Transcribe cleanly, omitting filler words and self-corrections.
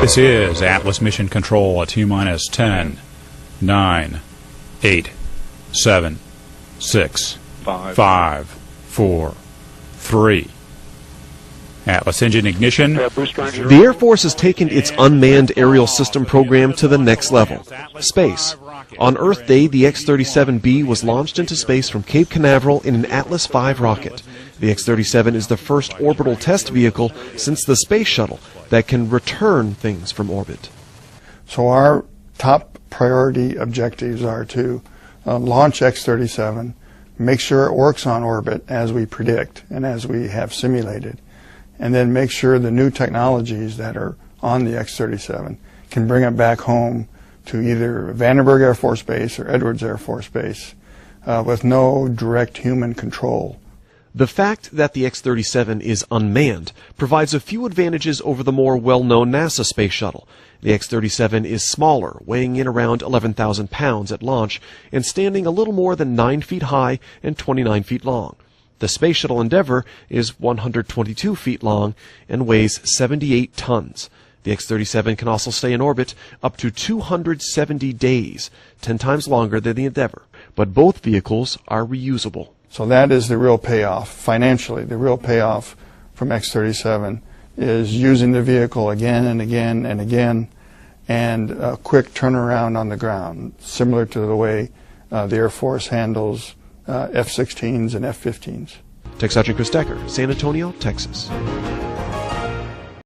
This is Atlas Mission Control at T-minus 10, 9, 8, 7, 6, 5, 4, 3. Atlas engine ignition. The Air Force has taken its unmanned aerial system program to the next level, space. On Earth Day, the X-37B was launched into space from Cape Canaveral in an Atlas V rocket. The X-37 is the first orbital test vehicle since the Space Shuttle that can return things from orbit. So our top priority objectives are to launch X-37, make sure it works on orbit as we predict and as we have simulated, and then make sure the new technologies that are on the X-37 can bring it back home to either Vandenberg Air Force Base or Edwards Air Force Base with no direct human control. The fact that the X-37 is unmanned provides a few advantages over the more well-known NASA Space Shuttle. The X-37 is smaller, weighing in around 11,000 pounds at launch and standing a little more than 9 feet high and 29 feet long. The Space Shuttle Endeavour is 122 feet long and weighs 78 tons. The X-37 can also stay in orbit up to 270 days, 10 times longer than the Endeavour, but both vehicles are reusable. So that is the real payoff financially. The real payoff from X-37 is using the vehicle again and again and again, and a quick turnaround on the ground, similar to the way the Air Force handles F-16s and F-15s. Tech Sergeant Chris Decker, San Antonio, Texas.